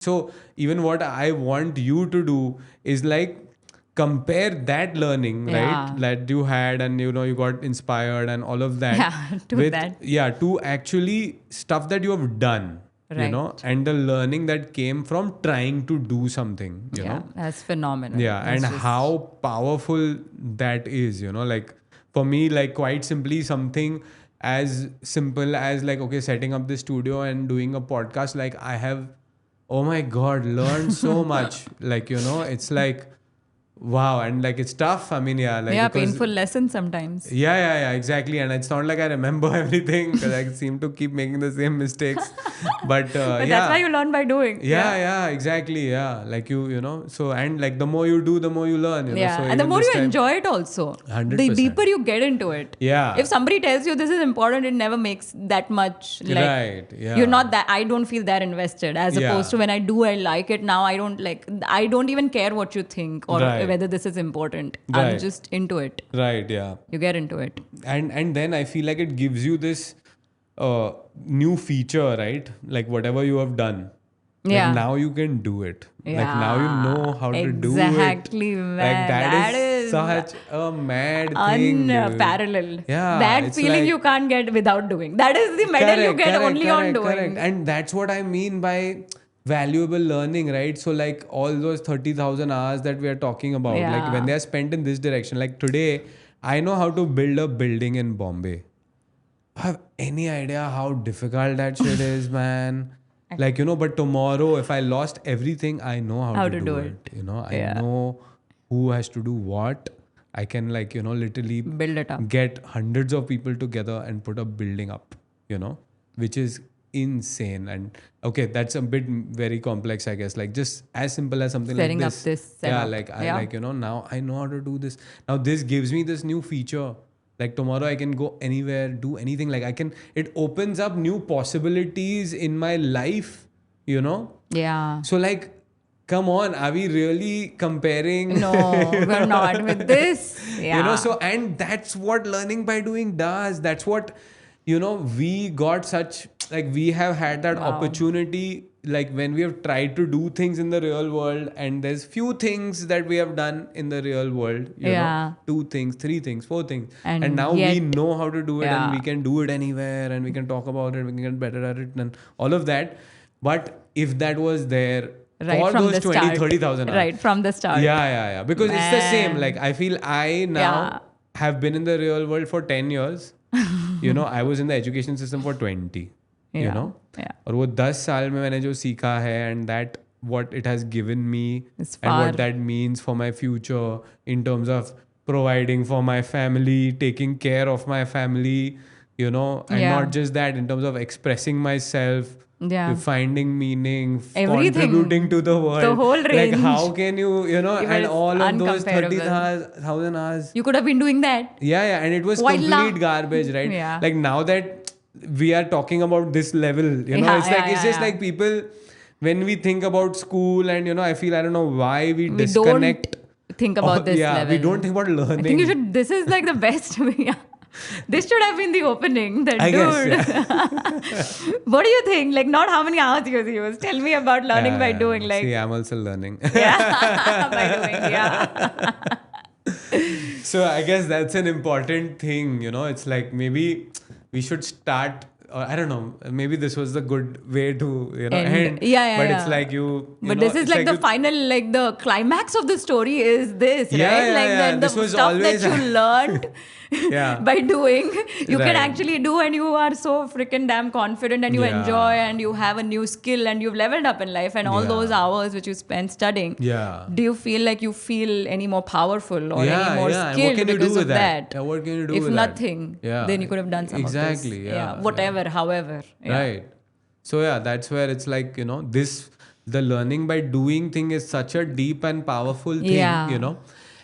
So even what I want you to do is like compare that learning, right, Yeah. that you had, and you got inspired and all of that Yeah, to with that. to actually stuff that you have done, Right. and the learning that came from trying to do something, Yeah, that's phenomenal. and That's just, how powerful that is, like for me, like quite simply something as simple as like, okay, setting up the studio and doing a podcast, like I have, oh my god, learned so much, like it's like wow. And like it's tough, I mean, like yeah, because painful lesson sometimes. yeah, exactly. And it's not like I remember everything because I seem to keep making the same mistakes. But But that's why yeah, you learn by doing. yeah, Yeah. yeah, exactly. Yeah, like so, and like the more you do, the more you learn, Yeah. So And the even more this you time, enjoy it also, the 100%. deeper you get into it. If Yeah, somebody tells you this is important, it never makes that much like right. you're Yeah, not that I don't feel that invested as opposed yeah, to when I like it now I don't even care what you think or right, whether this is important. I'm right, just into it. right. Yeah. You get into it. And then I feel like it gives you this new feature, right? Like whatever you have done, like Yeah. now you can do it. Like now you Yeah. know how to do it. Exactly, Like man. that That is is such a mad thing, dude. unparalleled. Yeah, That it's feeling you like can't get without doing. That is the medal you correct, get correct, only on correct, correct. doing. And that's what I mean by valuable learning, right? So like all those 30,000 hours that we are talking about, like when Yeah. they are spent in this direction, like today, I know how to build a building in Bombay. Have any idea how difficult that shit is, man? Like, but tomorrow, if I lost everything, I know how How to to do do it. it. I Yeah. know who has to do what. I can, like, literally Build it up. get hundreds of people together and put a building up, which is insane. And okay, that's a bit very complex, I guess. Like, just as simple as something like Setting up this. this Yeah, setup. like, Yeah. now I know how to do this. Now, this gives me this new feature, like tomorrow I can go anywhere, do anything, like it opens up new possibilities in my life, Yeah. so like come on, are we really comparing? No, we're not with this. So Yeah. and that's what learning by doing does. That's what we got such, like we have had that Wow. opportunity, like when we have tried to do things in the real world, and there's few things that we have done in the real world, Yeah. 2 things, 3 things, 4 things, and And now we yet, know how to do it, and yeah. we can do it anywhere, and we can talk about it, we can get better at it and all of that. But if that was there Right for from those the 20, start. 30,000 hours. Right from the start. Yeah. Because it's the same. Like, Man. I feel I Yeah. now have been in the real world for 10 years. I was in the education system for 20. You Yeah. know? Yeah. और वो 10 साल में मैंने जो सीखा है, and that what it has given me, It's and far. what that means for my future in terms of providing for my family, taking care of my family, and Yeah. not just that, in terms of expressing myself, Yeah. finding meaning, Everything. contributing to the world. The whole Like, how range. can you, Even and it's all of those uncomparable. 30,000 hours. You could have been doing that. Yeah, and it was Voila. complete garbage, right? Yeah. Like now that we are talking about this level, Yeah, it's like, yeah, it's yeah, just yeah. like people, when we think about school, and I feel, I don't know why we We don't disconnect. think about this Yeah, level. we don't think about learning. I think you should. This is like the best. Yeah. This should have been the opening. That I dude. guess, yeah. What do you think? Like, not how many hours you use. Tell me about learning by doing. Like, See, I'm also learning. yeah, by doing. Yeah. So I guess that's an important thing, it's like maybe we should start, or I don't know, maybe this was the good way to, end. Yeah, But yeah. it's like you But know, this is it's like the you- final, like the climax of the story is this, Yeah, right? yeah, Like yeah. then This the was stuff always- that you learned Yeah. by doing, you can Right. actually do, and you are so freaking damn confident, and you Yeah. enjoy, and you have a new skill, and you've leveled up in life, and all Yeah. those hours which you spent studying. Yeah. Do you feel like you feel any more powerful or Yeah, any more yeah. And skilled what can you because do with of that? that? Yeah, what can you do If with that? nothing, Yeah. then you could have done some Exactly, of this. yeah, Whatever, however. Yeah. Right. So yeah, that's where it's like, the learning by doing thing is such a deep and powerful thing, Yeah.